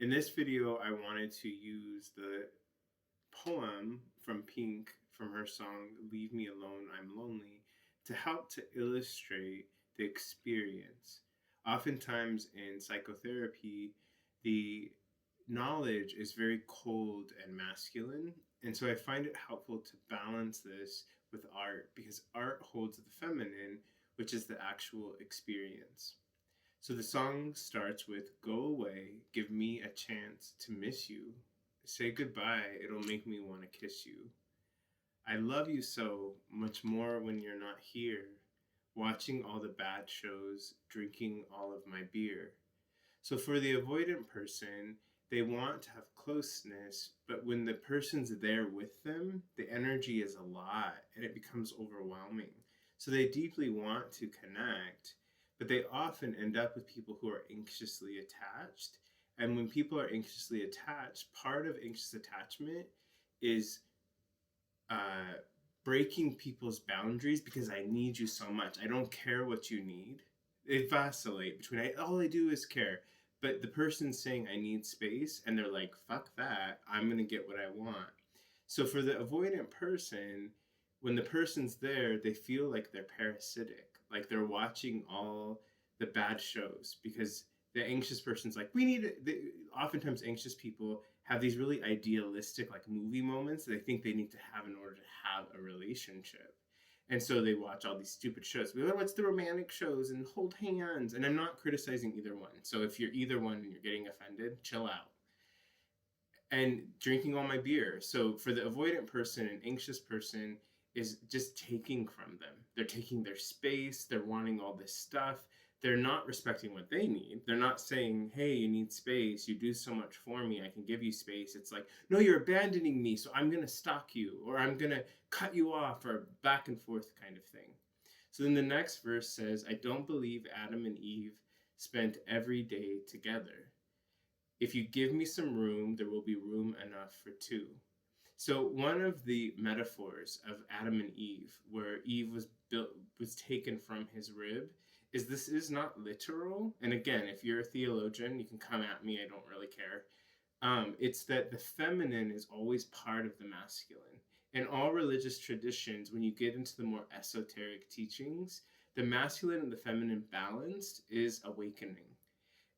In this video, I wanted to use the poem from Pink from her song Leave Me Alone, I'm Lonely to help to illustrate the experience. Oftentimes in psychotherapy, the knowledge is very cold and masculine, and so I find it helpful to balance this with art because art holds the feminine, which is the actual experience. So the song starts with Go away, give me a chance to miss you. Say goodbye, it'll make me want to kiss you. I love you so much more when you're not here, watching all the bad shows, drinking all of my beer. So for the avoidant person, they want to have closeness, but when the person's there with them, the energy is a lot and it becomes overwhelming. So they deeply want to connect, but they often end up with people who are anxiously attached. And when people are anxiously attached, part of anxious attachment is uh, breaking people's boundaries because I need you so much. I don't care what you need. They vacillate between all I do is care. But the person's saying I need space and they're like, fuck that. I'm going to get what I want. So for the avoidant person, when the person's there, they feel like they're parasitic, like they're watching all the bad shows because the anxious person's like, we need it. Oftentimes, anxious people have these really idealistic, like movie moments that they think they need to have in order to have a relationship. And so they watch all these stupid shows. We watch the romantic shows and hold hands. And I'm not criticizing either one. So if you're either one and you're getting offended, chill out. And drinking all my beer. So for the avoidant person, an anxious person is just taking from them. They're taking their space. They're wanting all this stuff. They're not respecting what they need. They're not saying, hey, you need space. You do so much for me. I can give you space. It's like, no, you're abandoning me. So I'm going to stalk you or I'm going to cut you off or back and forth kind of thing. So then the next verse says, I don't believe Adam and Eve spent every day together. If you give me some room, there will be room enough for two. So one of the metaphors of Adam and Eve, where Eve was taken from his rib, is this is not literal. And again, if you're a theologian, you can come at me. I don't really care. It's that the feminine is always part of the masculine. In all religious traditions, when you get into the more esoteric teachings, the masculine and the feminine balanced is awakening.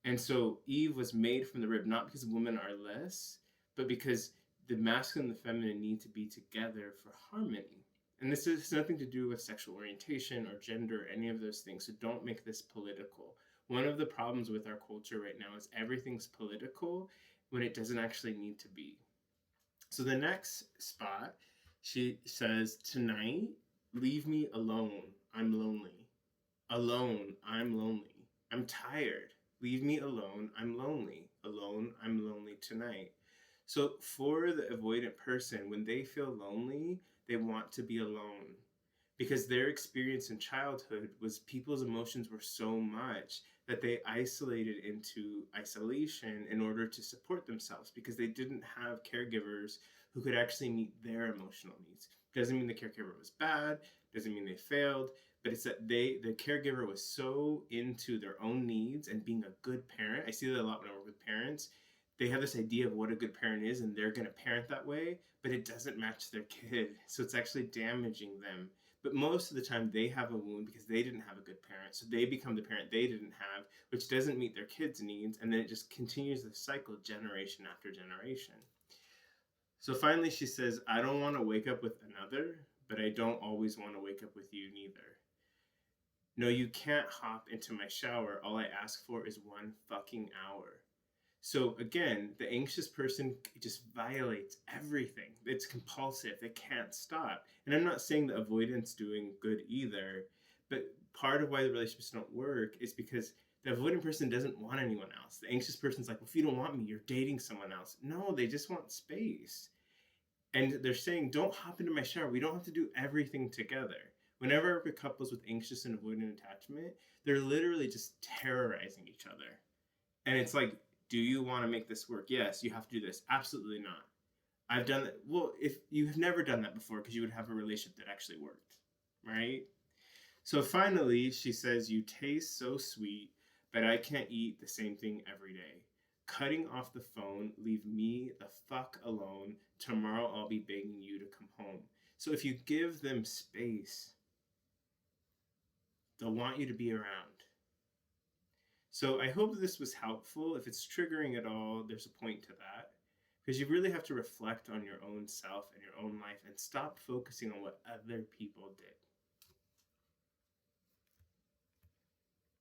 And so Eve was made from the rib, not because women are less, but because the masculine and the feminine need to be together for harmony. And this has nothing to do with sexual orientation or gender, or any of those things. So don't make this political. One of the problems with our culture right now is everything's political when it doesn't actually need to be. So the next spot, she says, tonight, leave me alone. I'm lonely. Alone, I'm lonely. I'm tired. Leave me alone. I'm lonely. Alone, I'm lonely tonight. So, for the avoidant person, when they feel lonely, they want to be alone because their experience in childhood was people's emotions were so much that they isolated into isolation in order to support themselves because they didn't have caregivers who could actually meet their emotional needs. Doesn't mean the caregiver was bad, doesn't mean they failed, but it's that the caregiver was so into their own needs and being a good parent. I see that a lot when I work with parents. They have this idea of what a good parent is and they're going to parent that way, but it doesn't match their kid. So it's actually damaging them. But most of the time they have a wound because they didn't have a good parent. So they become the parent they didn't have, which doesn't meet their kids' needs. And then it just continues the cycle generation after generation. So finally she says, I don't want to wake up with another, but I don't always want to wake up with you neither. No, you can't hop into my shower. All I ask for is 1 fucking hour. So again, the anxious person just violates everything. It's compulsive. They can't stop. And I'm not saying the avoidance doing good either, but part of why the relationships don't work is because the avoidant person doesn't want anyone else. The anxious person's like, well, if you don't want me, you're dating someone else. No, they just want space. And they're saying, don't hop into my shower. We don't have to do everything together. Whenever I work with couples with anxious and avoidant attachment, they're literally just terrorizing each other. And it's like, do you want to make this work? Yes, you have to do this. Absolutely not. I've done that. Well, if you've never done that before, because you would have a relationship that actually worked, right? So finally, she says, you taste so sweet, but I can't eat the same thing every day. cutting off the phone, leave me the fuck alone. Tomorrow I'll be begging you to come home. So if you give them space, they'll want you to be around. So I hope this was helpful. If it's triggering at all, there's a point to that. Because you really have to reflect on your own self and your own life and stop focusing on what other people did.